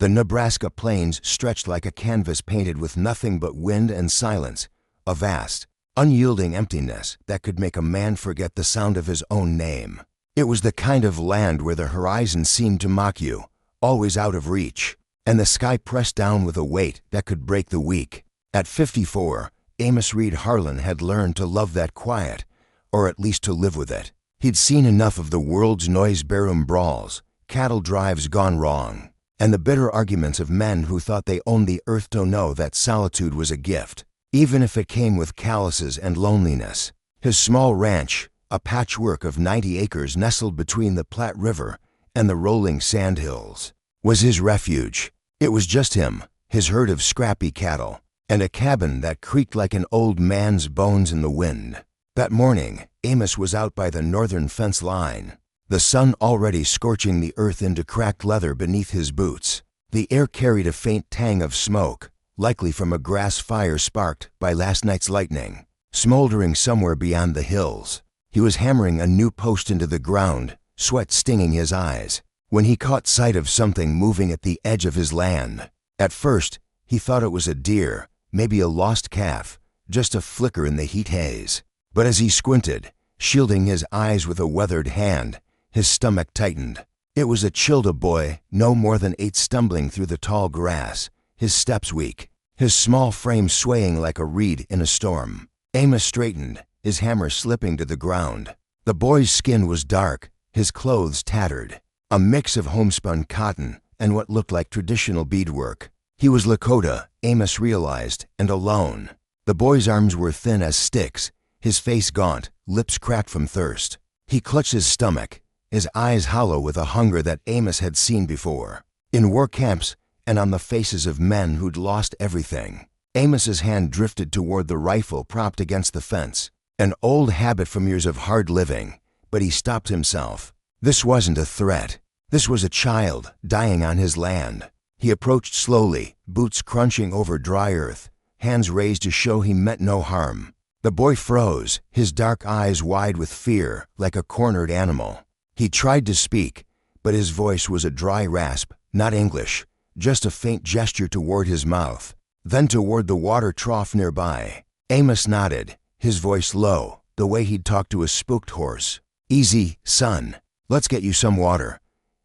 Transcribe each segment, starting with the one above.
The Nebraska plains stretched like a canvas painted with nothing but wind and silence, a vast, unyielding emptiness that could make a man forget the sound of his own name. It was the kind of land where the horizon seemed to mock you, always out of reach, and the sky pressed down with a weight that could break the weak. At 54, Amos Reed Harlan had learned to love that quiet, or at least to live with it. He'd seen enough of the world's noise-barroom brawls, cattle drives gone wrong, and the bitter arguments of men who thought they owned the earth to know that solitude was a gift, even if it came with calluses and loneliness. His small ranch, a patchwork of 90 acres nestled between the Platte River and the rolling sandhills, was his refuge. It was just him, his herd of scrappy cattle, and a cabin that creaked like an old man's bones in the wind. That morning, Amos was out by the northern fence line, the sun already scorching the earth into cracked leather beneath his boots. The air carried a faint tang of smoke, likely from a grass fire sparked by last night's lightning, smoldering somewhere beyond the hills. He was hammering a new post into the ground, sweat stinging his eyes, when he caught sight of something moving at the edge of his land. At first, he thought it was a deer, maybe a lost calf, just a flicker in the heat haze. But as he squinted, shielding his eyes with a weathered hand, his stomach tightened. It was a Childa boy, no more than 8, stumbling through the tall grass, his steps weak, his small frame swaying like a reed in a storm. Amos straightened, his hammer slipping to the ground. The boy's skin was dark, his clothes tattered, a mix of homespun cotton and what looked like traditional beadwork. He was Lakota, Amos realized, and alone. The boy's arms were thin as sticks, his face gaunt, lips cracked from thirst. He clutched his stomach, his eyes hollow with a hunger that Amos had seen before, in war camps and on the faces of men who'd lost everything. Amos's hand drifted toward the rifle propped against the fence, an old habit from years of hard living, but he stopped himself. This wasn't a threat. This was a child dying on his land. He approached slowly, boots crunching over dry earth, hands raised to show he meant no harm. The boy froze, his dark eyes wide with fear, like a cornered animal. He tried to speak, but his voice was a dry rasp, not English, just a faint gesture toward his mouth, then toward the water trough nearby. Amos nodded, his voice low, the way he'd talk to a spooked horse. "Easy, son. Let's get you some water."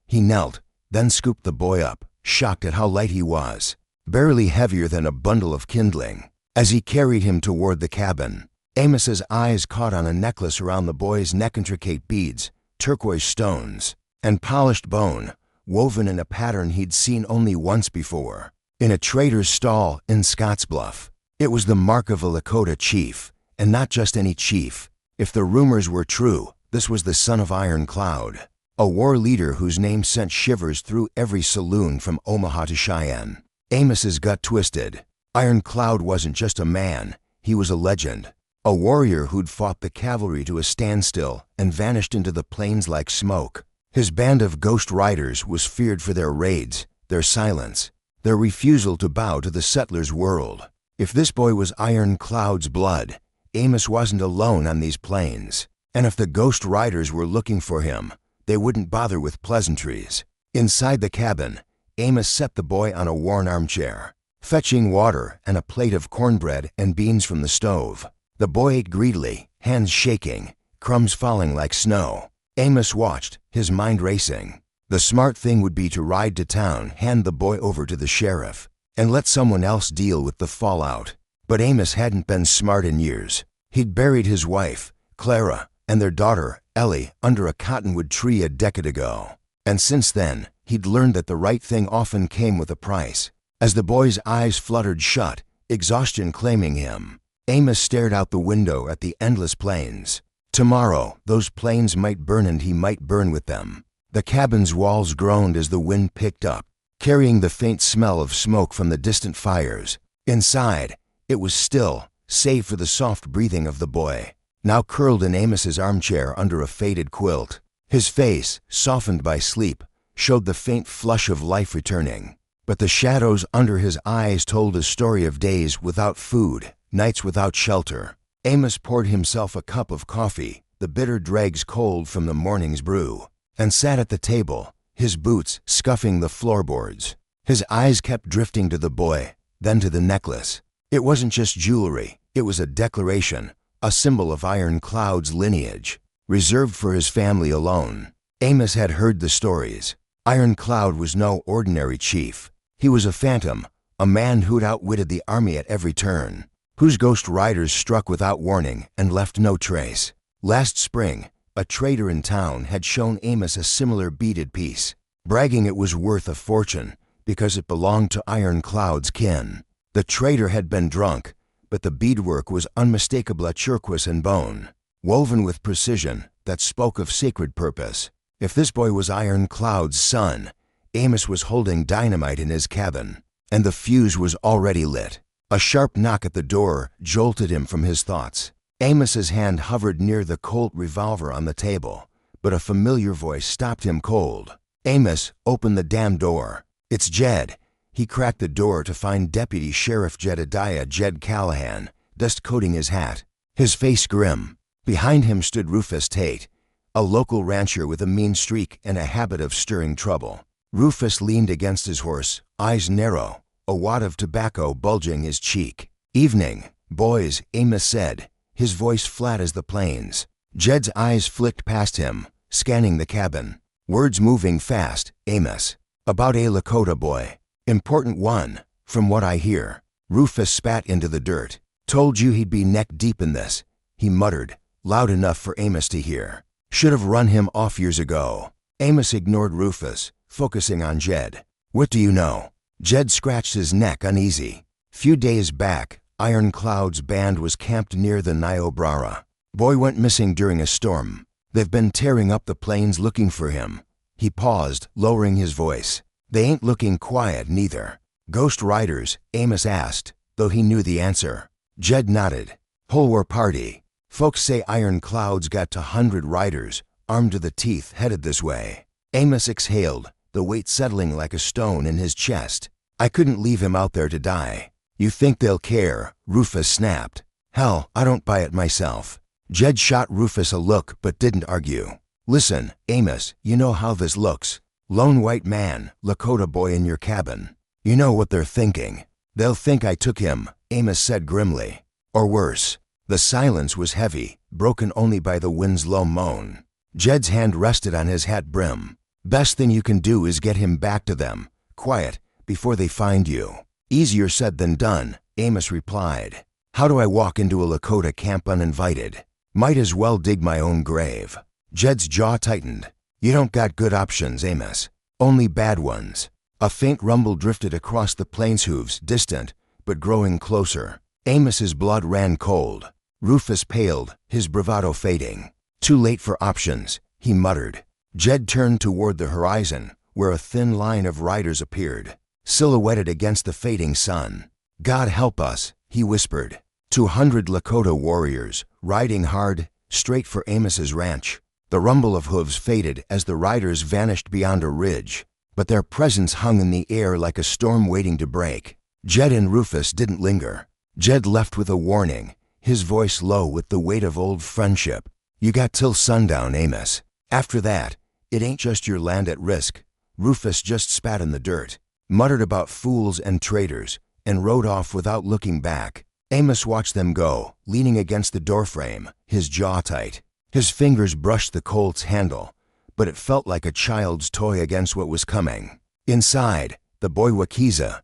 He knelt, then scooped the boy up, shocked at how light he was, barely heavier than a bundle of kindling. As he carried him toward the cabin, Amos's eyes caught on a necklace around the boy's neck, intricate beads, turquoise stones, and polished bone, woven in a pattern he'd seen only once before, in a trader's stall in Scottsbluff. It was the mark of a Lakota chief, and not just any chief. If the rumors were true, this was the son of Iron Cloud, a war leader whose name sent shivers through every saloon from Omaha to Cheyenne. Amos's gut twisted. Iron Cloud wasn't just a man, he was a legend, a warrior who'd fought the cavalry to a standstill and vanished into the plains like smoke. His band of ghost riders was feared for their raids, their silence, their refusal to bow to the settlers' world. If this boy was Iron Cloud's blood, Amos wasn't alone on these plains, and if the ghost riders were looking for him, they wouldn't bother with pleasantries. Inside the cabin, Amos set the boy on a worn armchair, fetching water and a plate of cornbread and beans from the stove. The boy ate greedily, hands shaking, crumbs falling like snow. Amos watched, his mind racing. The smart thing would be to ride to town, hand the boy over to the sheriff, and let someone else deal with the fallout. But Amos hadn't been smart in years. He'd buried his wife, Clara, and their daughter, Ellie, under a cottonwood tree a decade ago. And since then, he'd learned that the right thing often came with a price. As the boy's eyes fluttered shut, exhaustion claiming him, Amos stared out the window at the endless plains. Tomorrow, those plains might burn and he might burn with them. The cabin's walls groaned as the wind picked up, carrying the faint smell of smoke from the distant fires. Inside, it was still, save for the soft breathing of the boy, now curled in Amos's armchair under a faded quilt. His face, softened by sleep, showed the faint flush of life returning. But the shadows under his eyes told a story of days without food, nights without shelter. Amos poured himself a cup of coffee, the bitter dregs cold from the morning's brew, and sat at the table, his boots scuffing the floorboards. His eyes kept drifting to the boy, then to the necklace. It wasn't just jewelry, it was a declaration, a symbol of Iron Cloud's lineage, reserved for his family alone. Amos had heard the stories. Iron Cloud was no ordinary chief. He was a phantom, a man who'd outwitted the army at every turn, whose ghost riders struck without warning and left no trace. Last spring, a trader in town had shown Amos a similar beaded piece, bragging it was worth a fortune because it belonged to Iron Cloud's kin. The trader had been drunk, but the beadwork was unmistakable turquoise and bone, woven with precision that spoke of sacred purpose. If this boy was Iron Cloud's son, Amos was holding dynamite in his cabin, and the fuse was already lit. A sharp knock at the door jolted him from his thoughts. Amos's hand hovered near the Colt revolver on the table, but a familiar voice stopped him cold. "Amos, open the damn door. It's Jed." He cracked the door to find Deputy Sheriff Jedediah Jed Callahan, dust coating his hat, his face grim. Behind him stood Rufus Tate, a local rancher with a mean streak and a habit of stirring trouble. Rufus leaned against his horse, eyes narrow, a wad of tobacco bulging his cheek. "Evening, boys," Amos said, his voice flat as the plains. Jed's eyes flicked past him, scanning the cabin. Words moving fast. "Amos. About a Lakota boy. Important one, from what I hear." Rufus spat into the dirt. "Told you he'd be neck deep in this," he muttered, loud enough for Amos to hear. "Should have run him off years ago." Amos ignored Rufus, focusing on Jed. "What do you know?" Jed scratched his neck uneasy. "Few days back, Iron Cloud's band was camped near the Niobrara. Boy went missing during a storm. They've been tearing up the plains looking for him." He paused, lowering his voice. "They ain't looking quiet, neither." "Ghost riders?" Amos asked, though he knew the answer. Jed nodded. "Whole war party. Folks say Iron Cloud's got 200 riders, armed to the teeth, headed this way." Amos exhaled, the weight settling like a stone in his chest. "I couldn't leave him out there to die." "You think they'll care?" Rufus snapped. "Hell, I don't buy it myself." Jed shot Rufus a look but didn't argue. "Listen, Amos, you know how this looks. Lone white man, Lakota boy in your cabin. You know what they're thinking. They'll think I took him," Amos said grimly. "Or worse." The silence was heavy, broken only by the wind's low moan. Jed's hand rested on his hat brim. "Best thing you can do is get him back to them, quiet, before they find you." "Easier said than done," Amos replied. "How do I walk into a Lakota camp uninvited? Might as well dig my own grave." Jed's jaw tightened. "You don't got good options, Amos. Only bad ones." A faint rumble drifted across the plains hooves, distant, but growing closer. Amos's blood ran cold. Rufus paled, his bravado fading. "Too late for options," he muttered. Jed turned toward the horizon, where a thin line of riders appeared, silhouetted against the fading sun. "God help us," he whispered. 200 Lakota warriors, riding hard, straight for Amos's ranch. The rumble of hooves faded as the riders vanished beyond a ridge, but their presence hung in the air like a storm waiting to break. Jed and Rufus didn't linger. Jed left with a warning, his voice low with the weight of old friendship. "You got till sundown, Amos. After that, it ain't just your land at risk." Rufus just spat in the dirt, muttered about fools and traitors, and rode off without looking back. Amos watched them go, leaning against the doorframe, his jaw tight. His fingers brushed the Colt's handle, but it felt like a child's toy against what was coming. Inside, the boy Wakiza.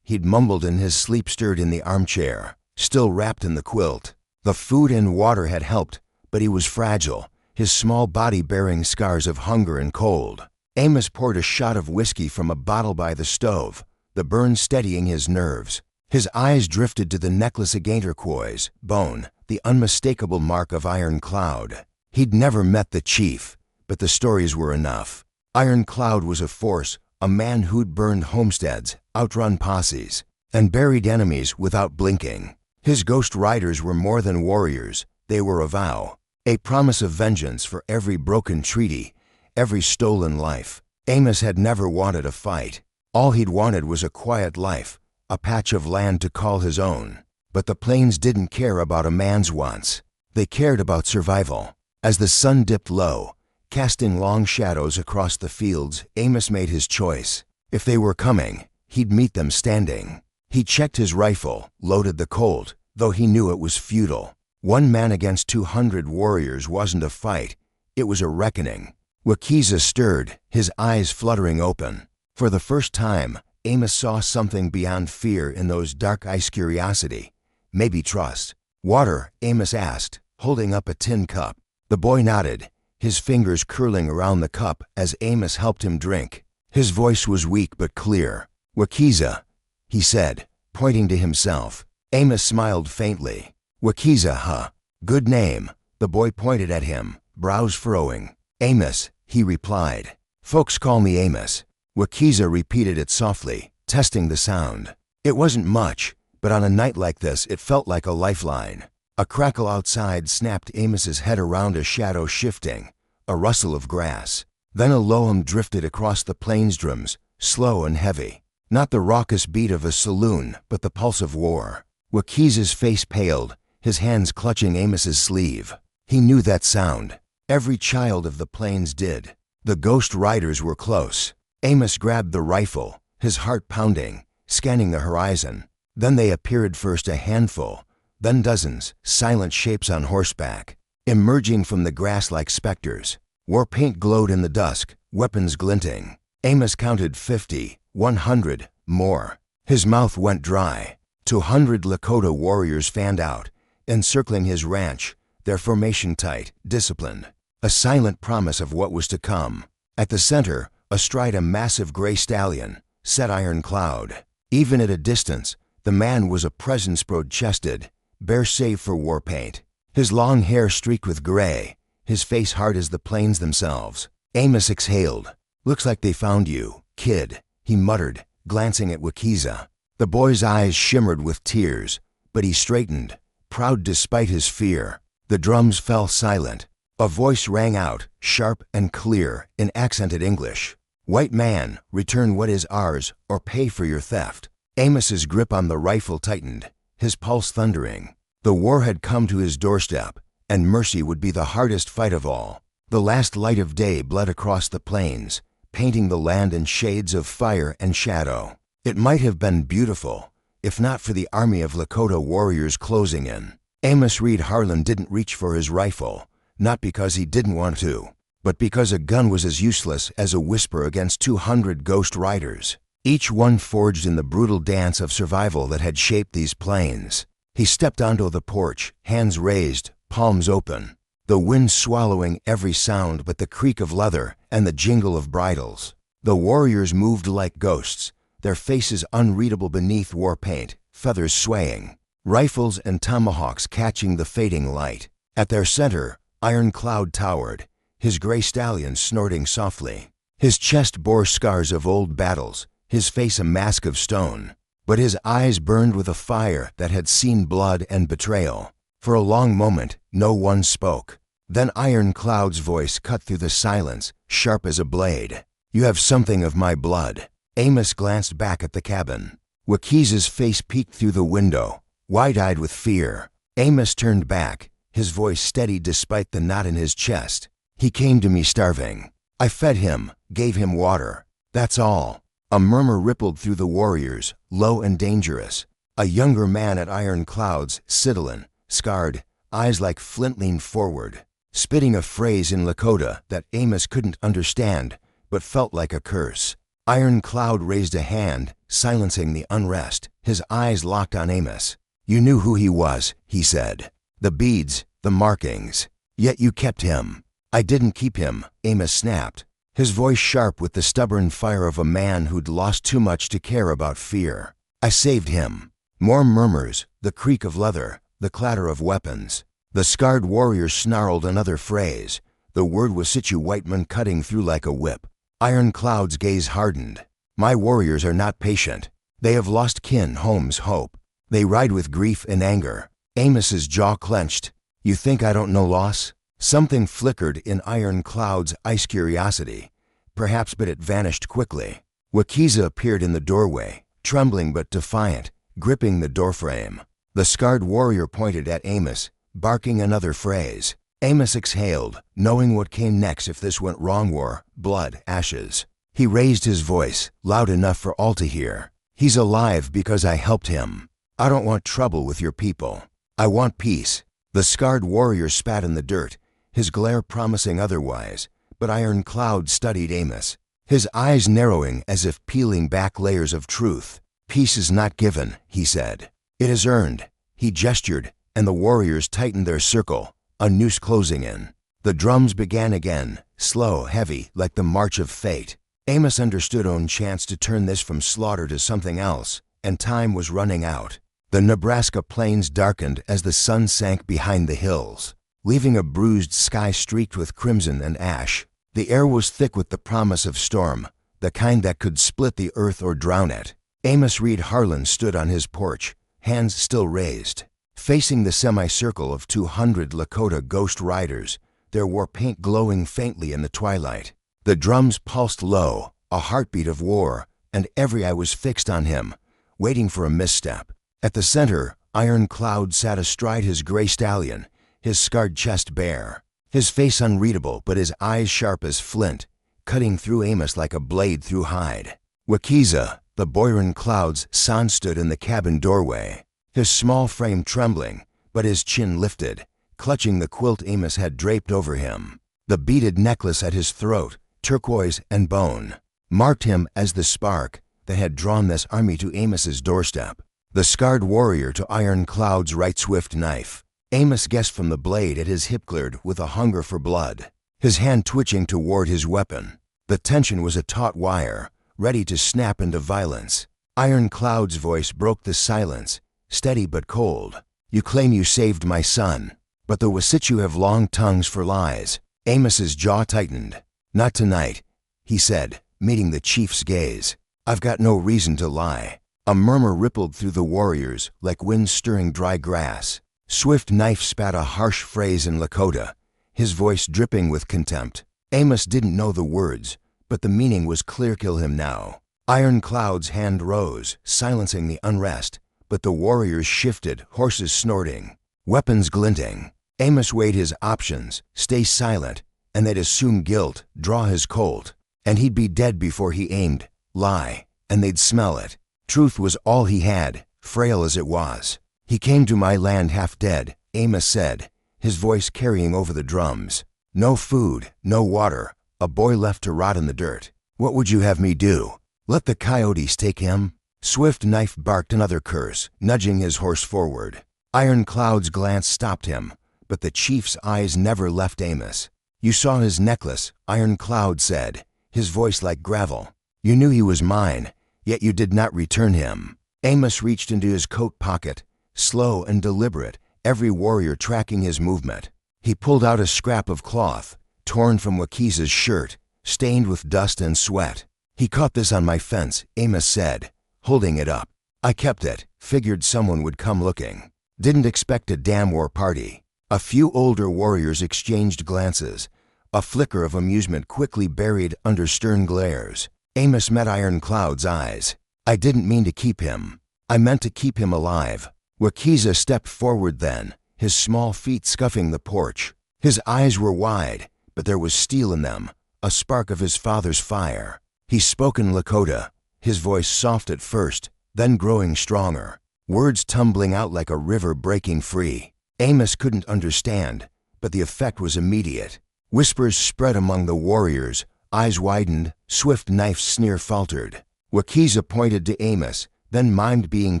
He'd mumbled in his sleep, stirred in the armchair, still wrapped in the quilt. The food and water had helped, but he was fragile, his small body bearing scars of hunger and cold. Amos poured a shot of whiskey from a bottle by the stove, the burn steadying his nerves. His eyes drifted to the necklace of turquoise, bone, the unmistakable mark of Iron Cloud. He'd never met the chief, but the stories were enough. Iron Cloud was a force, a man who'd burned homesteads, outrun posses, and buried enemies without blinking. His ghost riders were more than warriors, they were a vow, a promise of vengeance for every broken treaty, every stolen life. Amos had never wanted a fight. All he'd wanted was a quiet life, a patch of land to call his own. But the plains didn't care about a man's wants. They cared about survival. As the sun dipped low, casting long shadows across the fields, Amos made his choice. If they were coming, he'd meet them standing. He checked his rifle, loaded the Colt, though he knew it was futile. One man against 200 warriors wasn't a fight, it was a reckoning. Wakiza stirred, his eyes fluttering open. For the first time, Amos saw something beyond fear in those dark eyes. Curiosity, maybe trust. "Water?" Amos asked, holding up a tin cup. The boy nodded, his fingers curling around the cup as Amos helped him drink. His voice was weak but clear. "Wakiza," he said, pointing to himself. Amos smiled faintly. "Wakiza, huh? Good name." The boy pointed at him, brows furrowing. "Amos," he replied. "Folks call me Amos." Wakiza repeated it softly, testing the sound. It wasn't much, but on a night like this it felt like a lifeline. A crackle outside snapped Amos's head around, a shadow shifting, a rustle of grass. Then a low hum drifted across the plains drums, slow and heavy. Not the raucous beat of a saloon, but the pulse of war. Wakiza's face paled, his hands clutching Amos's sleeve. He knew that sound. Every child of the plains did. The ghost riders were close. Amos grabbed the rifle, his heart pounding, scanning the horizon. Then they appeared, first a handful, then dozens, silent shapes on horseback, emerging from the grass like specters. War paint glowed in the dusk, weapons glinting. Amos counted 50, 100, more. His mouth went dry. 200 Lakota warriors fanned out, encircling his ranch, their formation tight, disciplined. A silent promise of what was to come. At the center, astride a massive gray stallion, sat Ironcloud. Even at a distance, the man was a presence, broad-chested, bare save for war paint. His long hair streaked with gray, his face hard as the plains themselves. Amos exhaled. "Looks like they found you, kid," he muttered, glancing at Wakiza. The boy's eyes shimmered with tears, but he straightened, proud despite his fear. The drums fell silent. A voice rang out, sharp and clear, in accented English. "White man, return what is ours, or pay for your theft." Amos's grip on the rifle tightened, his pulse thundering. The war had come to his doorstep, and mercy would be the hardest fight of all. The last light of day bled across the plains, painting the land in shades of fire and shadow. It might have been beautiful, if not for the army of Lakota warriors closing in. Amos Reed Harlan didn't reach for his rifle, not because he didn't want to, but because a gun was as useless as a whisper against 200 ghost riders, each one forged in the brutal dance of survival that had shaped these plains. He stepped onto the porch, hands raised, palms open, the wind swallowing every sound but the creak of leather and the jingle of bridles. The warriors moved like ghosts, their faces unreadable beneath war paint, feathers swaying, rifles and tomahawks catching the fading light. At their center, Ironcloud towered, his gray stallion snorting softly. His chest bore scars of old battles, his face a mask of stone, but his eyes burned with a fire that had seen blood and betrayal. For a long moment, no one spoke. Then Ironcloud's voice cut through the silence, sharp as a blade. "You have something of my blood." Amos glanced back at the cabin. Wakiza's face peeked through the window, wide-eyed with fear. Amos turned back, his voice steady despite the knot in his chest. "He came to me starving. I fed him, gave him water. That's all." A murmur rippled through the warriors, low and dangerous. A younger man at Ironcloud's, Citlalin, scarred, eyes like flint, leaned forward, spitting a phrase in Lakota that Amos couldn't understand, but felt like a curse. Ironcloud raised a hand, silencing the unrest. His eyes locked on Amos. "You knew who he was," he said. "The beads, the markings. Yet you kept him." "I didn't keep him," Amos snapped, his voice sharp with the stubborn fire of a man who'd lost too much to care about fear. "I saved him." More murmurs, the creak of leather, the clatter of weapons. The scarred warrior snarled another phrase. The word was Situ Whiteman cutting through like a whip. Ironcloud's gaze hardened. "My warriors are not patient. They have lost kin, homes, hope. They ride with grief and anger." Amos's jaw clenched. "You think I don't know loss?" Something flickered in Ironcloud's ice curiosity, perhaps, but it vanished quickly. Wakiza appeared in the doorway, trembling but defiant, gripping the doorframe. The scarred warrior pointed at Amos, barking another phrase. Amos exhaled, knowing what came next if this went wrong: war, blood, ashes. He raised his voice, loud enough for all to hear. He's alive because I helped him. I don't want trouble with your people. I want peace." The scarred warrior spat in the dirt, his glare promising otherwise, but Iron Cloud studied Amos, his eyes narrowing as if peeling back layers of truth. "Peace is not given," he said. "It is earned." He gestured, and the warriors tightened their circle, a noose closing in. The drums began again, slow, heavy, like the march of fate. Amos understood own chance to turn this from slaughter to something else, and time was running out. The Nebraska plains darkened as the sun sank behind the hills, leaving a bruised sky streaked with crimson and ash. The air was thick with the promise of storm, the kind that could split the earth or drown it. Amos Reed Harlan stood on his porch, hands still raised. Facing the semicircle of 200 Lakota ghost riders, their war paint glowing faintly in the twilight. The drums pulsed low, a heartbeat of war, and every eye was fixed on him, waiting for a misstep. At the center, Iron Cloud sat astride his gray stallion, his scarred chest bare, his face unreadable but his eyes sharp as flint, cutting through Amos like a blade through hide. Wakiza, the Boyron Cloud's son, stood in the cabin doorway, his small frame trembling, but his chin lifted, clutching the quilt Amos had draped over him. The beaded necklace at his throat, turquoise and bone, marked him as the spark that had drawn this army to Amos's doorstep. The scarred warrior to Iron Cloud's right swift knife. Amos guessed from the blade at his hip cleared with a hunger for blood, his hand twitching toward his weapon. The tension was a taut wire, ready to snap into violence. Iron Cloud's voice broke the silence, steady but cold. "You claim you saved my son, but the Wasichu have long tongues for lies." Amos's jaw tightened. "Not tonight," he said, meeting the chief's gaze. "I've got no reason to lie." A murmur rippled through the warriors like wind stirring dry grass. Swift Knife spat a harsh phrase in Lakota, his voice dripping with contempt. Amos didn't know the words, but the meaning was clear. "Kill him now." Iron Cloud's hand rose, silencing the unrest, but the warriors shifted, horses snorting, weapons glinting. Amos weighed his options: stay silent, and they'd assume guilt, draw his Colt, and he'd be dead before he aimed, lie, and they'd smell it. Truth was all he had, frail as it was. "He came to my land half dead," Amos said, his voice carrying over the drums. "No food, no water, a boy left to rot in the dirt. What would you have me do? Let the coyotes take him?" Swift Knife barked another curse, nudging his horse forward. Iron Cloud's glance stopped him, but the chief's eyes never left Amos. "You saw his necklace," Iron Cloud said, his voice like gravel. "You knew he was mine, yet you did not return him." Amos reached into his coat pocket, slow and deliberate, every warrior tracking his movement. He pulled out a scrap of cloth, torn from Wakiza's shirt, stained with dust and sweat. "He caught this on my fence," Amos said, holding it up. "I kept it, figured someone would come looking. Didn't expect a damn war party." A few older warriors exchanged glances, a flicker of amusement quickly buried under stern glares. Amos met Iron Cloud's eyes. "I didn't mean to keep him. I meant to keep him alive." Wakiza stepped forward then, his small feet scuffing the porch. His eyes were wide, but there was steel in them, a spark of his father's fire. He spoke in Lakota, his voice soft at first, then growing stronger, words tumbling out like a river breaking free. Amos couldn't understand, but the effect was immediate. Whispers spread among the warriors, eyes widened, Swift Knife's sneer faltered. Wakiza pointed to Amos, then mimed being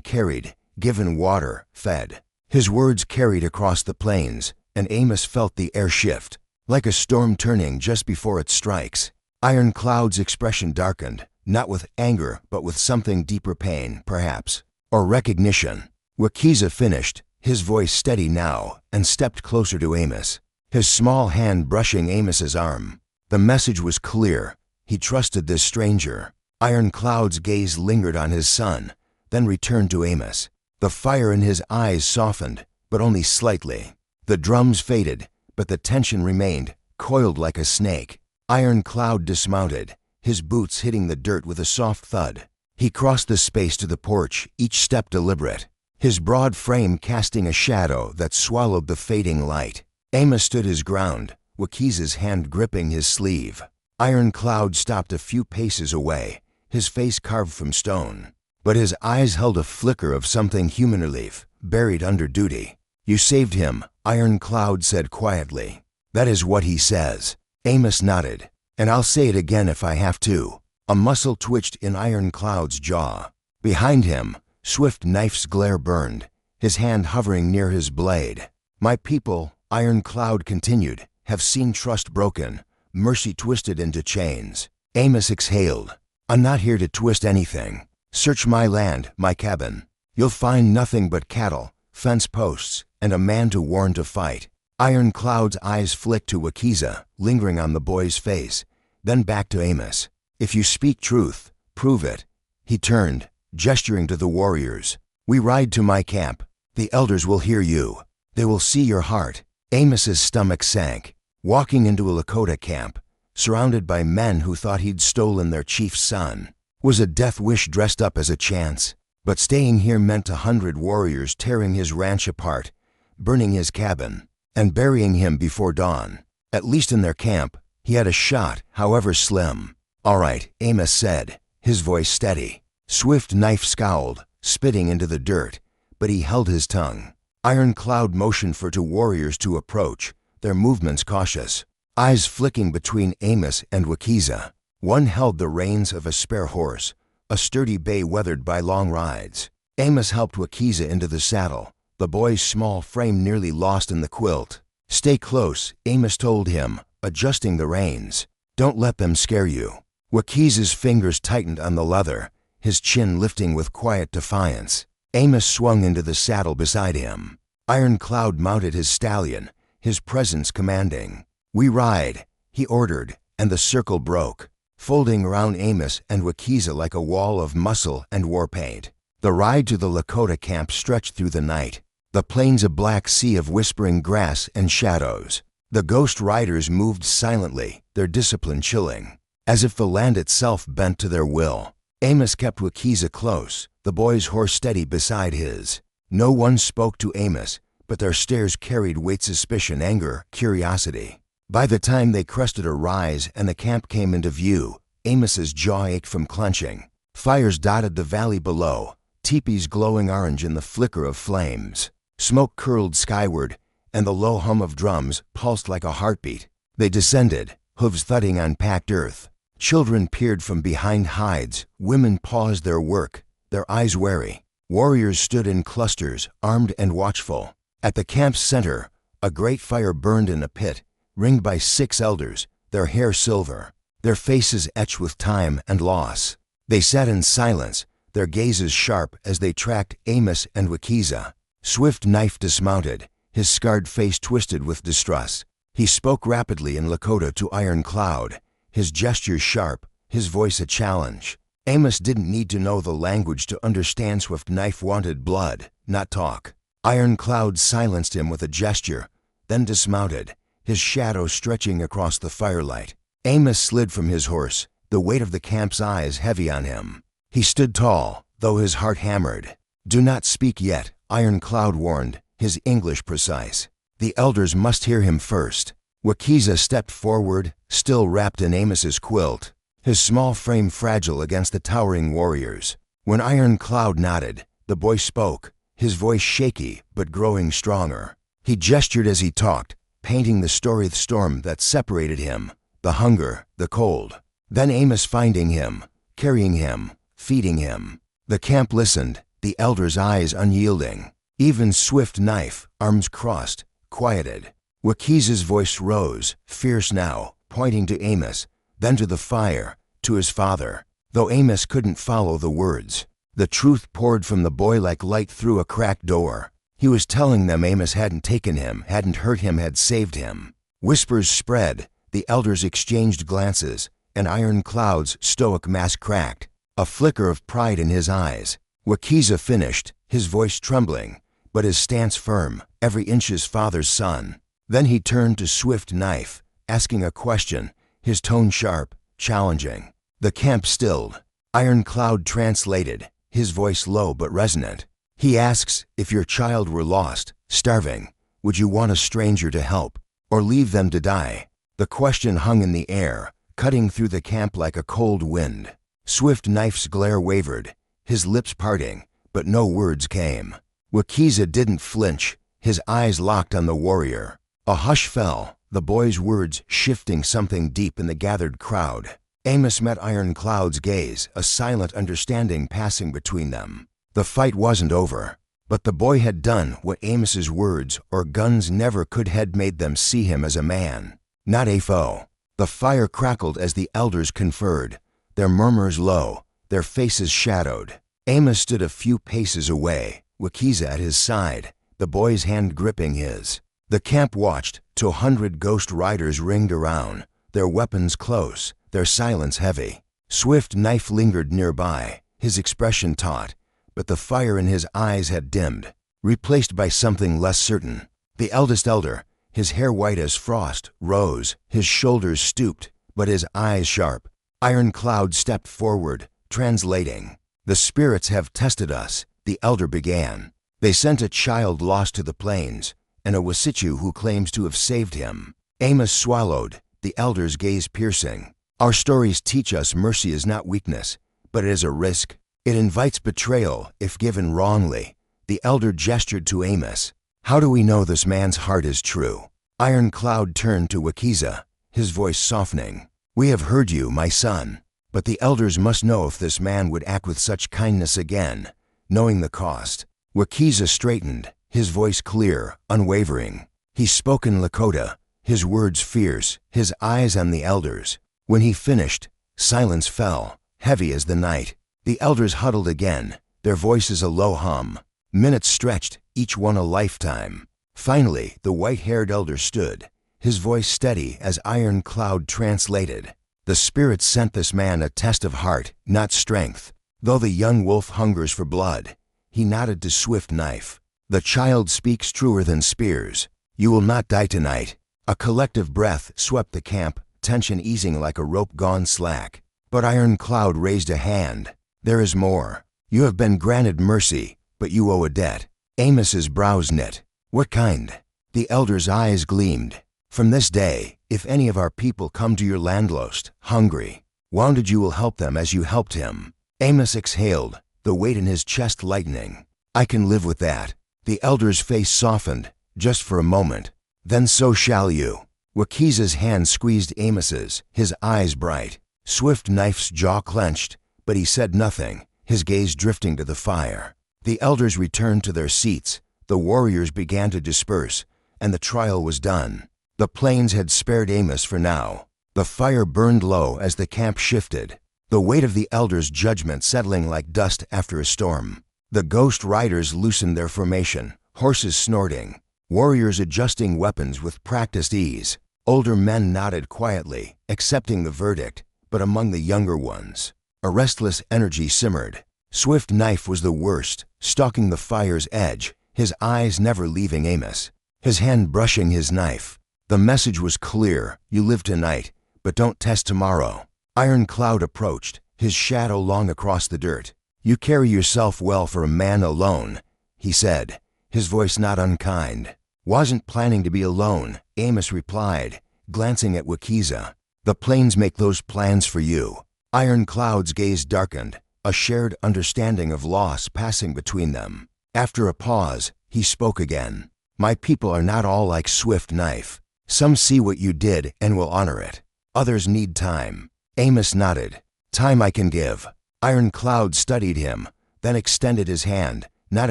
carried, given water, fed. His words carried across the plains, and Amos felt the air shift, like a storm turning just before it strikes. Iron Cloud's expression darkened, not with anger, but with something deeper, pain, perhaps, or recognition. Wakiza finished, his voice steady now, and stepped closer to Amos, his small hand brushing Amos's arm. The message was clear. He trusted this stranger. Iron Cloud's gaze lingered on his son, then returned to Amos. The fire in his eyes softened, but only slightly. The drums faded, but the tension remained, coiled like a snake. Iron Cloud dismounted, his boots hitting the dirt with a soft thud. He crossed the space to the porch, each step deliberate, his broad frame casting a shadow that swallowed the fading light. Amos stood his ground, Wakiza's hand gripping his sleeve. Iron Cloud stopped a few paces away, his face carved from stone. but his eyes held a flicker of something human, relief, buried under duty. "You saved him," Ironcloud said quietly. "That is what he says." Amos nodded. "And I'll say it again if I have to." A muscle twitched in Ironcloud's jaw. Behind him, Swift Knife's glare burned, his hand hovering near his blade. "My people," Ironcloud continued, "have seen trust broken, mercy twisted into chains." Amos exhaled. "I'm not here to twist anything. Search my land, my cabin. You'll find nothing but cattle, fence posts, and a man to warn to fight." Ironcloud's eyes flicked to Wakiza, lingering on the boy's face, then back to Amos. "If you speak truth, prove it." He turned, gesturing to the warriors. "We ride to my camp. The elders will hear you. They will see your heart." Amos's stomach sank. Walking into a Lakota camp, surrounded by men who thought he'd stolen their chief's son, was a death wish dressed up as a chance. But staying here meant 100 warriors tearing his ranch apart, burning his cabin, and burying him before dawn. At least in their camp, he had a shot, however slim. "All right," Amos said, his voice steady. Swift Knife scowled, spitting into the dirt, but he held his tongue. Ironcloud motioned for two warriors to approach, their movements cautious. Eyes flicking between Amos and Wakiza. One held the reins of a spare horse, a sturdy bay weathered by long rides. Amos helped Wakiza into the saddle, the boy's small frame nearly lost in the quilt. "Stay close," Amos told him, adjusting the reins. "Don't let them scare you." Wakiza's fingers tightened on the leather, his chin lifting with quiet defiance. Amos swung into the saddle beside him. Ironcloud mounted his stallion, his presence commanding. "We ride," he ordered, and the circle broke, folding around Amos and Wakiza like a wall of muscle and war paint. The ride to the Lakota camp stretched through the night, the plains a black sea of whispering grass and shadows. The ghost riders moved silently, their discipline chilling, as if the land itself bent to their will. Amos kept Wakiza close, the boy's horse steady beside his. No one spoke to Amos, but their stares carried weight: suspicion, anger, curiosity. By the time they crested a rise and the camp came into view, Amos's jaw ached from clenching. Fires dotted the valley below, teepees glowing orange in the flicker of flames. Smoke curled skyward, and the low hum of drums pulsed like a heartbeat. They descended, hooves thudding on packed earth. Children peered from behind hides, women paused their work, their eyes wary. Warriors stood in clusters, armed and watchful. At the camp's center, a great fire burned in a pit, ringed by 6 elders, their hair silver, their faces etched with time and loss. They sat in silence, their gazes sharp as they tracked Amos and Wakiza. Swift Knife dismounted, his scarred face twisted with distrust. He spoke rapidly in Lakota to Ironcloud, his gestures sharp, his voice a challenge. Amos didn't need to know the language to understand Swift Knife wanted blood, not talk. Ironcloud silenced him with a gesture, then dismounted, his shadow stretching across the firelight. Amos slid from his horse, the weight of the camp's eyes heavy on him. He stood tall, though his heart hammered. "Do not speak yet," Ironcloud warned, his English precise. "The elders must hear him first." Wakiza stepped forward, still wrapped in Amos's quilt, his small frame fragile against the towering warriors. When Ironcloud nodded, the boy spoke, his voice shaky but growing stronger. He gestured as he talked, painting the storied storm that separated him, the hunger, the cold. Then Amos finding him, carrying him, feeding him. The camp listened, the elders' eyes unyielding. Even Swift Knife, arms crossed, quieted. Wakiza's voice rose, fierce now, pointing to Amos, then to the fire, to his father. Though Amos couldn't follow the words, the truth poured from the boy like light through a cracked door. He was telling them Amos hadn't taken him, hadn't hurt him, had saved him. Whispers spread, the elders exchanged glances, and Ironcloud's stoic mask cracked, a flicker of pride in his eyes. Wakiza finished, his voice trembling, but his stance firm, every inch his father's son. Then he turned to Swift Knife, asking a question, his tone sharp, challenging. The camp stilled. Ironcloud translated, his voice low but resonant. He asks, if your child were lost, starving, would you want a stranger to help, or leave them to die? The question hung in the air, cutting through the camp like a cold wind. Swift Knife's glare wavered, his lips parting, but no words came. Wakiza didn't flinch, his eyes locked on the warrior. A hush fell, the boy's words shifting something deep in the gathered crowd. Amos met Ironcloud's gaze, a silent understanding passing between them. The fight wasn't over, but the boy had done what Amos's words or guns never could had made them see him as a man, not a foe. The fire crackled as the elders conferred, their murmurs low, their faces shadowed. Amos stood a few paces away, Wakiza at his side, the boy's hand gripping his. The camp watched, 200 ghost riders ringed around, their weapons close, their silence heavy. Swift Knife lingered nearby, his expression taut, but the fire in his eyes had dimmed, replaced by something less certain. The eldest elder, his hair white as frost, rose, his shoulders stooped, but his eyes sharp. Ironcloud stepped forward, translating. "The spirits have tested us," the elder began. "They sent a child lost to the plains, and a Wasichu who claims to have saved him." Amos swallowed, the elder's gaze piercing. "Our stories teach us mercy is not weakness, but it is a risk. It invites betrayal if given wrongly." The elder gestured to Amos. "How do we know this man's heart is true?" Ironcloud turned to Wakiza, his voice softening. "We have heard you, my son, but the elders must know if this man would act with such kindness again, knowing the cost." Wakiza straightened, his voice clear, unwavering. He spoke in Lakota, his words fierce, his eyes on the elders. When he finished, silence fell, heavy as the night. The elders huddled again, their voices a low hum. Minutes stretched, each one a lifetime. Finally, the white-haired elder stood, his voice steady as Ironcloud translated. "The spirits sent this man a test of heart, not strength. Though the young wolf hungers for blood," he nodded to Swift Knife, "the child speaks truer than spears. You will not die tonight." A collective breath swept the camp, tension easing like a rope gone slack. But Ironcloud raised a hand. "There is more. You have been granted mercy, but you owe a debt." Amos's brows knit. "What kind?" The elder's eyes gleamed. "From this day, if any of our people come to your land lost, hungry, wounded, you will help them as you helped him." Amos exhaled, the weight in his chest lightening. "I can live with that." The elder's face softened, just for a moment. "Then so shall you." Wakiza's hand squeezed Amos's, his eyes bright. Swift Knife's jaw clenched, but he said nothing, his gaze drifting to the fire. The elders returned to their seats, the warriors began to disperse, and the trial was done. The plains had spared Amos for now. The fire burned low as the camp shifted, the weight of the elders' judgment settling like dust after a storm. The ghost riders loosened their formation, horses snorting, warriors adjusting weapons with practiced ease. Older men nodded quietly, accepting the verdict, but among the younger ones, a restless energy simmered. Swift Knife was the worst, stalking the fire's edge, his eyes never leaving Amos, his hand brushing his knife. The message was clear: you live tonight, but don't test tomorrow. Ironcloud approached, his shadow long across the dirt. "You carry yourself well for a man alone," he said, his voice not unkind. "Wasn't planning to be alone," Amos replied, glancing at Wakiza. "The plains make those plans for you." Ironcloud's gaze darkened, a shared understanding of loss passing between them. After a pause, he spoke again. "My people are not all like Swift Knife. Some see what you did and will honor it. Others need time." Amos nodded. "Time I can give." Ironcloud studied him, then extended his hand, not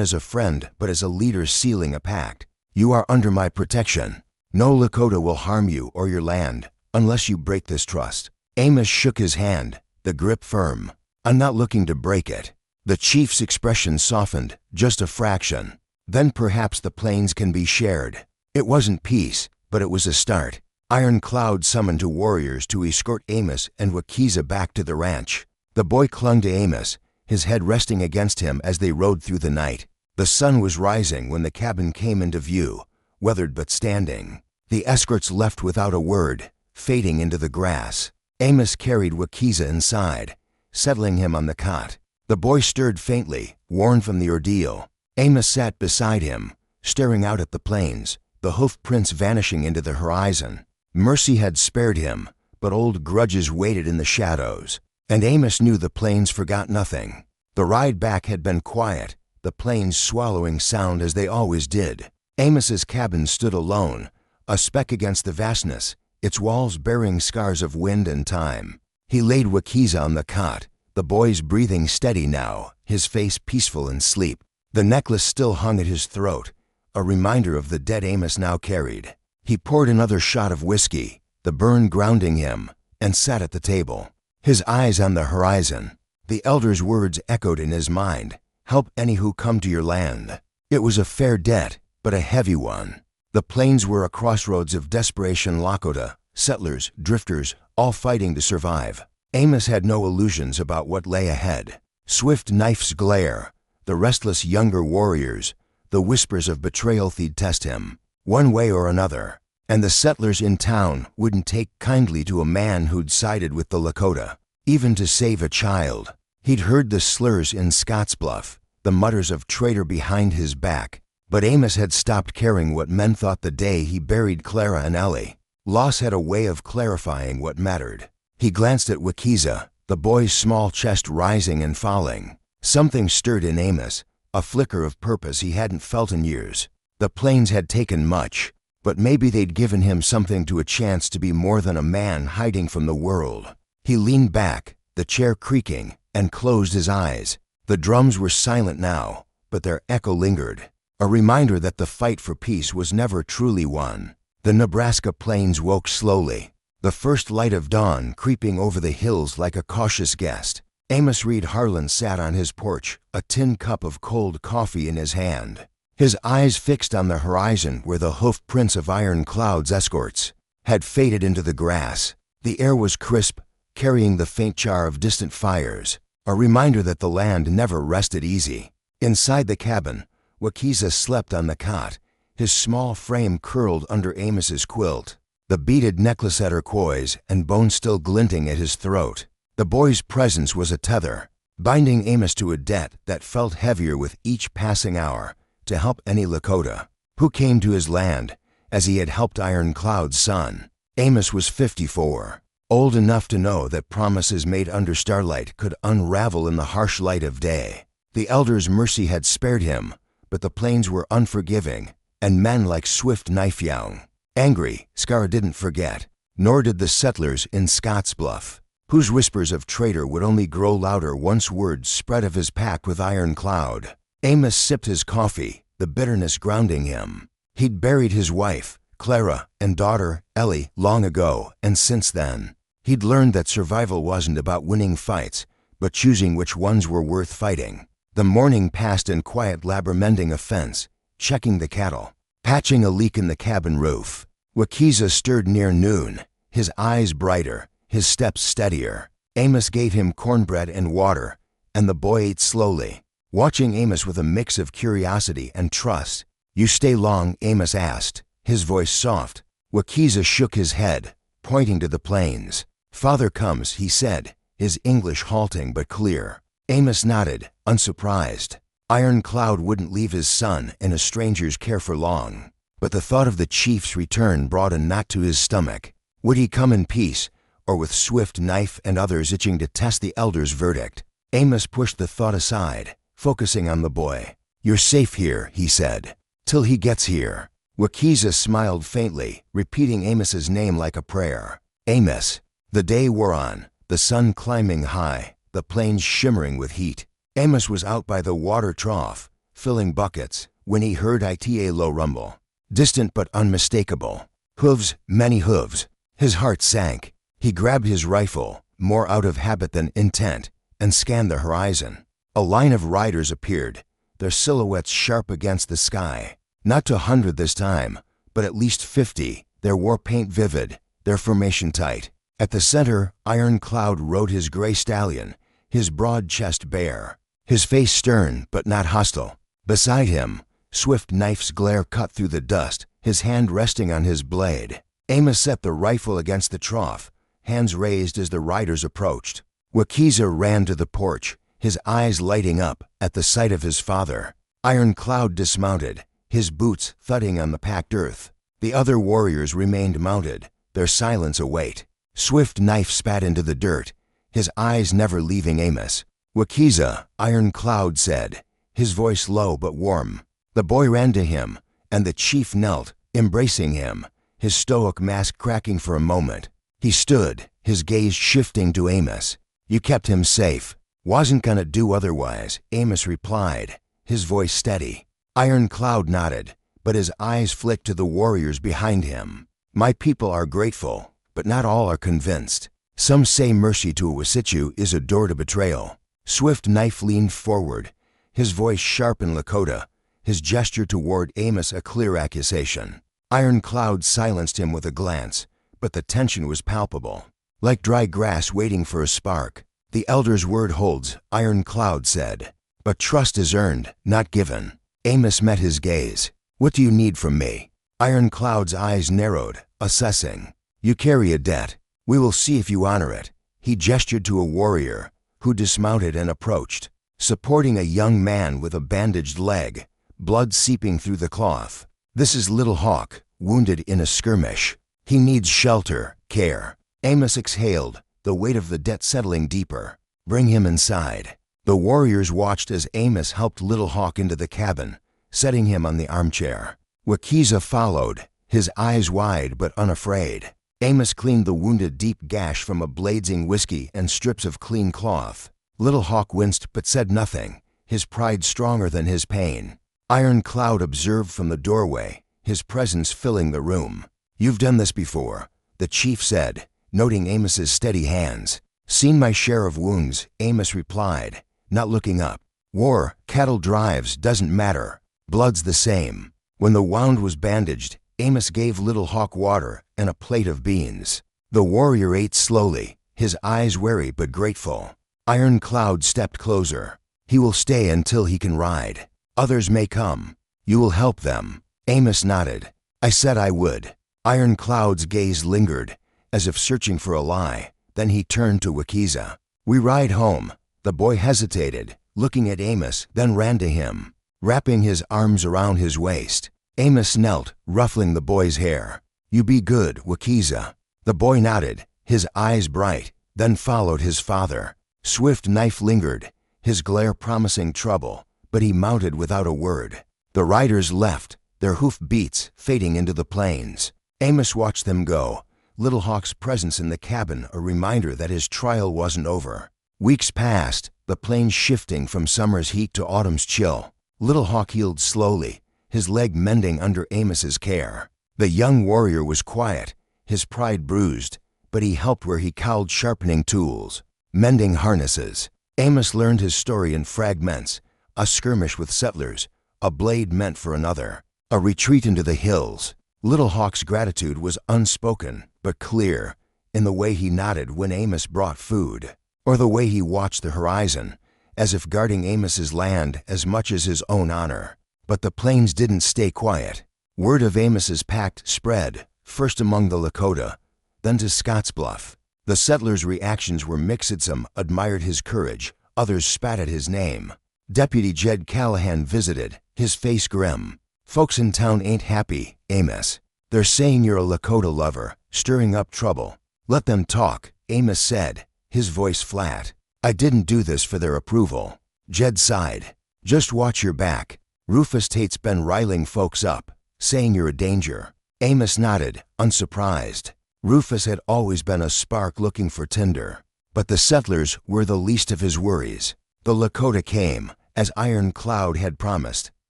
as a friend but as a leader sealing a pact. "You are under my protection. No Lakota will harm you or your land, unless you break this trust." Amos shook his hand, the grip firm. "I'm not looking to break it." The chief's expression softened, just a fraction. "Then perhaps the plains can be shared." It wasn't peace, but it was a start. Ironcloud summoned two warriors to escort Amos and Wakiza back to the ranch. The boy clung to Amos, his head resting against him as they rode through the night. The sun was rising when the cabin came into view, weathered but standing. The escorts left without a word, fading into the grass. Amos carried Wakiza inside, settling him on the cot. The boy stirred faintly, worn from the ordeal. Amos sat beside him, staring out at the plains, the hoof prints vanishing into the horizon. Mercy had spared him, but old grudges waited in the shadows, and Amos knew the plains forgot nothing. The ride back had been quiet, the planes swallowing sound as they always did. Amos's cabin stood alone, a speck against the vastness, its walls bearing scars of wind and time. He laid Wakiza on the cot, the boy's breathing steady now, his face peaceful in sleep. The necklace still hung at his throat, a reminder of the dead Amos now carried. He poured another shot of whiskey, the burn grounding him, and sat at the table, his eyes on the horizon. The elder's words echoed in his mind, "Help any who come to your land." It was a fair debt, but a heavy one. The plains were a crossroads of desperation. Lakota, settlers, drifters, all fighting to survive. Amos had no illusions about what lay ahead. Swift knife's glare, the restless younger warriors, the whispers of betrayal they'd test him, one way or another. And the settlers in town wouldn't take kindly to a man who'd sided with the Lakota, even to save a child. He'd heard the slurs in Scottsbluff, the mutters of traitor behind his back, but Amos had stopped caring what men thought the day he buried Clara and Ellie. Loss had a way of clarifying what mattered. He glanced at Wakiza, the boy's small chest rising and falling. Something stirred in Amos, a flicker of purpose he hadn't felt in years. The plains had taken much, but maybe they'd given him something to a chance to be more than a man hiding from the world. He leaned back, the chair creaking, and closed his eyes. The drums were silent now, but their echo lingered, a reminder that the fight for peace was never truly won. The Nebraska plains woke slowly, the first light of dawn creeping over the hills like a cautious guest. Amos Reed Harlan sat on his porch, a tin cup of cold coffee in his hand, his eyes fixed on the horizon where the hoof prints of Iron Cloud's escorts had faded into the grass. The air was crisp, carrying the faint char of distant fires, a reminder that the land never rested easy. Inside the cabin, Wakiza slept on the cot, his small frame curled under Amos's quilt, the beaded necklace at her turquoise and bone still glinting at his throat. The boy's presence was a tether, binding Amos to a debt that felt heavier with each passing hour, to help any Lakota who came to his land, as he had helped Iron Cloud's son. Amos was 54, old enough to know that promises made under starlight could unravel in the harsh light of day. The elder's mercy had spared him, but the plains were unforgiving, and men like Swift Knife Young. Angry, Scar didn't forget, nor did the settlers in Scottsbluff, whose whispers of traitor would only grow louder once word spread of his pact with Iron Cloud. Amos sipped his coffee, the bitterness grounding him. He'd buried his wife, Clara, and daughter, Ellie, long ago, and since then, he'd learned that survival wasn't about winning fights, but choosing which ones were worth fighting. The morning passed in quiet labor, mending a fence, checking the cattle, patching a leak in the cabin roof. Wakiza stirred near noon, his eyes brighter, his steps steadier. Amos gave him cornbread and water, and the boy ate slowly, watching Amos with a mix of curiosity and trust. "You stay long?" Amos asked, his voice soft. Wakiza shook his head, pointing to the plains. "Father comes," he said, his English halting but clear. Amos nodded, unsurprised. Iron Cloud wouldn't leave his son in a stranger's care for long, but the thought of the chief's return brought a knot to his stomach. Would he come in peace, or with Swift Knife and others itching to test the elder's verdict? Amos pushed the thought aside, focusing on the boy. "You're safe here," he said, "till he gets here." Wakiza smiled faintly, repeating Amos's name like a prayer. Amos. The day wore on, the sun climbing high, the plains shimmering with heat. Amos was out by the water trough, filling buckets, when he heard a low rumble, distant but unmistakable. Hooves, many hooves. His heart sank. He grabbed his rifle, more out of habit than intent, and scanned the horizon. A line of riders appeared, their silhouettes sharp against the sky. Not 200 this time, but at least 50, their war paint vivid, their formation tight. At the center, Iron Cloud rode his gray stallion, his broad chest bare, his face stern but not hostile. Beside him, Swift Knife's glare cut through the dust, his hand resting on his blade. Amos set the rifle against the trough, hands raised as the riders approached. Wakiza ran to the porch, his eyes lighting up at the sight of his father. Iron Cloud dismounted, his boots thudding on the packed earth. The other warriors remained mounted, their silence a weight. Swift Knife spat into the dirt, his eyes never leaving Amos. "Wakiza," Iron Cloud said, his voice low but warm. The boy ran to him, and the chief knelt, embracing him, his stoic mask cracking for a moment. He stood, his gaze shifting to Amos. "You kept him safe." "Wasn't gonna do otherwise," Amos replied, his voice steady. Iron Cloud nodded, but his eyes flicked to the warriors behind him. "My people are grateful, but not all are convinced. Some say mercy to a Wasichu is a door to betrayal." Swift Knife leaned forward, his voice sharp in Lakota, his gesture toward Amos a clear accusation. Iron Cloud silenced him with a glance, but the tension was palpable, like dry grass waiting for a spark. "The elder's word holds," Iron Cloud said, "but trust is earned, not given." Amos met his gaze. "What do you need from me?" Iron Cloud's eyes narrowed, assessing. "You carry a debt. We will see if you honor it." He gestured to a warrior, who dismounted and approached, supporting a young man with a bandaged leg, blood seeping through the cloth. "This is Little Hawk, wounded in a skirmish. He needs shelter, care." Amos exhaled, the weight of the debt settling deeper. "Bring him inside." The warriors watched as Amos helped Little Hawk into the cabin, setting him on the armchair. Wakiza followed, his eyes wide but unafraid. Amos cleaned the wounded deep gash from a blazing whiskey and strips of clean cloth. Little Hawk winced but said nothing, his pride stronger than his pain. Iron Cloud observed from the doorway, his presence filling the room. "You've done this before," the chief said, noting Amos's steady hands. "Seen my share of wounds," Amos replied, not looking up. "War, cattle drives, doesn't matter. Blood's the same." When the wound was bandaged, Amos gave Little Hawk water and a plate of beans. The warrior ate slowly, his eyes wary but grateful. Iron Cloud stepped closer. "He will stay until he can ride. Others may come. You will help them." Amos nodded. "I said I would." Iron Cloud's gaze lingered, as if searching for a lie. Then he turned to Wakiza. "We ride home." The boy hesitated, looking at Amos, then ran to him, wrapping his arms around his waist. Amos knelt, ruffling the boy's hair. "You be good, Wakiza." The boy nodded, his eyes bright, then followed his father. Swift Knife lingered, his glare promising trouble, but he mounted without a word. The riders left, their hoof beats fading into the plains. Amos watched them go, Little Hawk's presence in the cabin a reminder that his trial wasn't over. Weeks passed, the plains shifting from summer's heat to autumn's chill. Little Hawk healed slowly, his leg mending under Amos's care. The young warrior was quiet, his pride bruised, but he helped where he cowled sharpening tools, mending harnesses. Amos learned his story in fragments, a skirmish with settlers, a blade meant for another, a retreat into the hills. Little Hawk's gratitude was unspoken, but clear, in the way he nodded when Amos brought food, or the way he watched the horizon, as if guarding Amos's land as much as his own honor. But the plains didn't stay quiet. Word of Amos's pact spread, first among the Lakota, then to Scottsbluff. The settlers' reactions were mixed. Some admired his courage, others spat at his name. Deputy Jed Callahan visited, his face grim. "Folks in town ain't happy, Amos. They're saying you're a Lakota lover, stirring up trouble." "Let them talk," Amos said, his voice flat. "I didn't do this for their approval." Jed sighed. "Just watch your back. Rufus Tate's been riling folks up, saying you're a danger." Amos nodded, unsurprised. Rufus had always been a spark looking for tinder. But the settlers were the least of his worries. The Lakota came, as Iron Cloud had promised.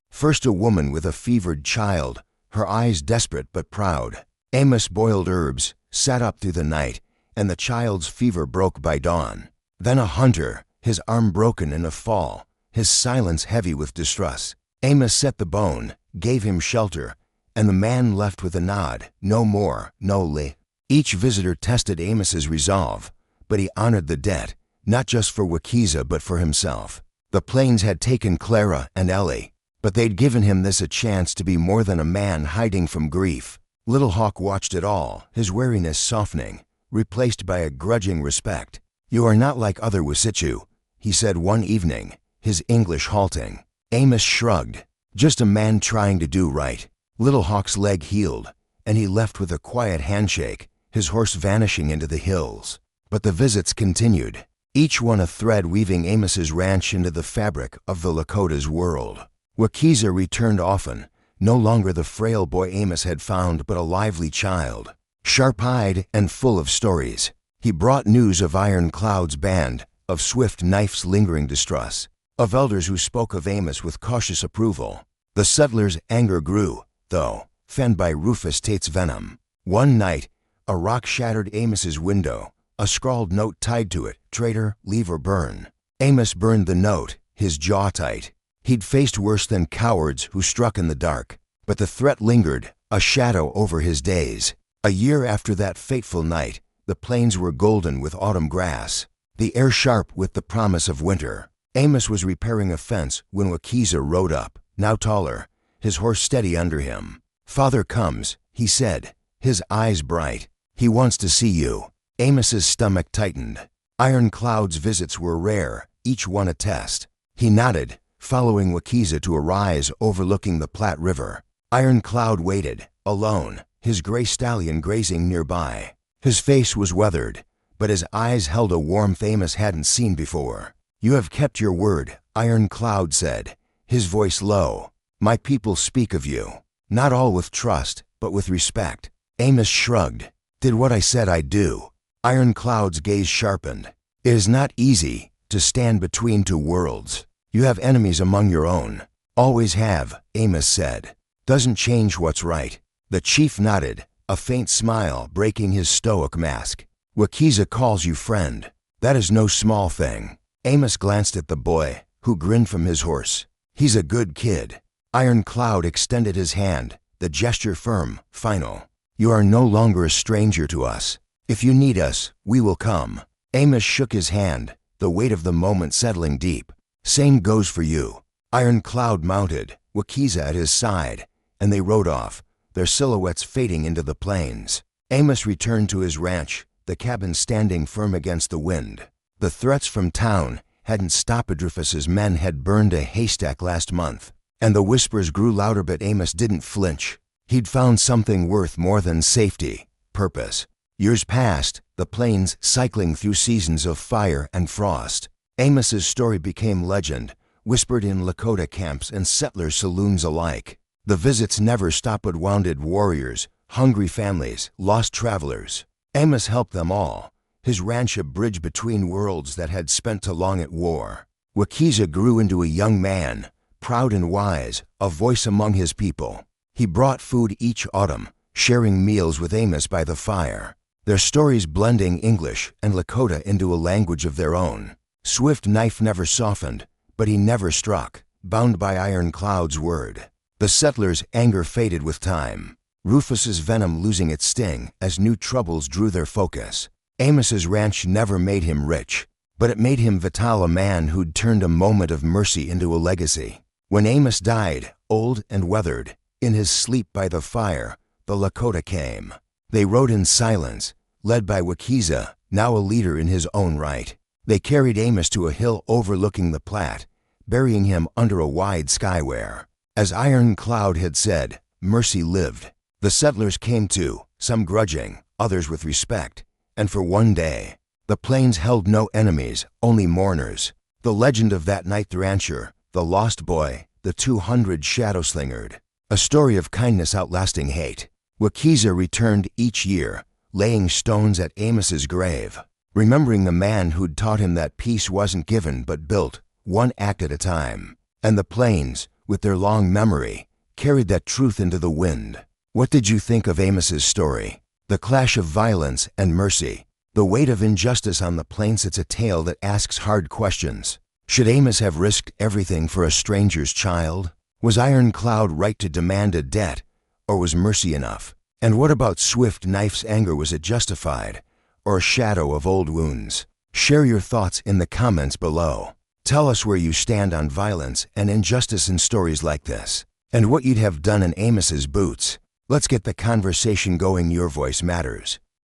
First a woman with a fevered child, her eyes desperate but proud. Amos boiled herbs, sat up through the night, and the child's fever broke by dawn. Then a hunter, his arm broken in a fall, his silence heavy with distrust. Amos set the bone, gave him shelter, and the man left with a nod, no more, no less. Each visitor tested Amos's resolve, but he honored the debt, not just for Wakiza but for himself. The plains had taken Clara and Ellie, but they'd given him this a chance to be more than a man hiding from grief. Little Hawk watched it all, his wariness softening, replaced by a grudging respect. "You are not like other Wasichu," he said one evening, his English halting. Amos shrugged. "Just a man trying to do right." Little Hawk's leg healed, and he left with a quiet handshake, his horse vanishing into the hills. But the visits continued. each one a thread weaving Amos's ranch into the fabric of the Lakota's world. Wakiza returned often, no longer the frail boy Amos had found, but a lively child, sharp-eyed and full of stories. He brought news of Iron Cloud's band, of Swift Knife's lingering distrust, of elders who spoke of Amos with cautious approval. The settlers' anger grew, though, fanned by Rufus Tate's venom. One night, a rock shattered Amos's window, a scrawled note tied to it, "Traitor, leave or burn." Amos burned the note, his jaw tight. He'd faced worse than cowards who struck in the dark, but the threat lingered, a shadow over his days. A year after that fateful night, the plains were golden with autumn grass, the air sharp with the promise of winter. Amos was repairing a fence when Wakiza rode up, now taller, his horse steady under him. "Father comes," he said, his eyes bright. "He wants to see you." Amos's stomach tightened. Iron Cloud's visits were rare, each one a test. He nodded, following Wakiza to a rise overlooking the Platte River. Iron Cloud waited, alone, his gray stallion grazing nearby. His face was weathered, but his eyes held a warmth Amos hadn't seen before. "You have kept your word," Iron Cloud said, his voice low. "My people speak of you, not all with trust, but with respect." Amos shrugged. "Did what I said I'd do." Iron Cloud's gaze sharpened. "It is not easy to stand between two worlds. You have enemies among your own." "Always have," Amos said. "Doesn't change what's right." The chief nodded, a faint smile breaking his stoic mask. "Wakiza calls you friend. That is no small thing." Amos glanced at the boy, who grinned from his horse. "He's a good kid." Iron Cloud extended his hand, the gesture firm, final. "You are no longer a stranger to us. If you need us, we will come." Amos shook his hand, the weight of the moment settling deep. "Same goes for you." Iron Cloud mounted, Wakiza at his side, and they rode off, their silhouettes fading into the plains. Amos returned to his ranch, the cabin standing firm against the wind. The threats from town hadn't stopped. Rufus's men had burned a haystack last month, and the whispers grew louder, but Amos didn't flinch. He'd found something worth more than safety, purpose. Years passed, the plains cycling through seasons of fire and frost. Amos's story became legend, whispered in Lakota camps and settler saloons alike. The visits never stopped. Wounded warriors, hungry families, lost travelers. Amos helped them all, his ranch a bridge between worlds that had spent too long at war. Wakiza grew into a young man, proud and wise, a voice among his people. He brought food each autumn, sharing meals with Amos by the fire, their stories blending English and Lakota into a language of their own. Swift Knife never softened, but he never struck, bound by Iron Cloud's word. The settlers' anger faded with time, Rufus's venom losing its sting as new troubles drew their focus. Amos's ranch never made him rich, but it made him vital, a man who'd turned a moment of mercy into a legacy. When Amos died, old and weathered, in his sleep by the fire, the Lakota came. They rode in silence, led by Wakiza, now a leader in his own right. They carried Amos to a hill overlooking the Platte, burying him under a wide sky where, as Iron Cloud had said, mercy lived. The settlers came too, some grudging, others with respect, and for one day, the plains held no enemies, only mourners. The legend of that night, the rancher, the lost boy, the 200 shadow-slingered, a story of kindness outlasting hate. Wakiza returned each year, laying stones at Amos's grave, remembering the man who'd taught him that peace wasn't given but built, one act at a time. And the plains, with their long memory, carried that truth into the wind. What did you think of Amos's story? The clash of violence and mercy, the weight of injustice on the plains. It's a tale that asks hard questions. Should Amos have risked everything for a stranger's child? Was Iron Cloud right to demand a debt, or was mercy enough? And what about Swift Knife's anger? Was it justified, or a shadow of old wounds? Share your thoughts in the comments below. Tell us where you stand on violence and injustice in stories like this, and what you'd have done in Amos's boots. Let's get the conversation going. Your voice matters.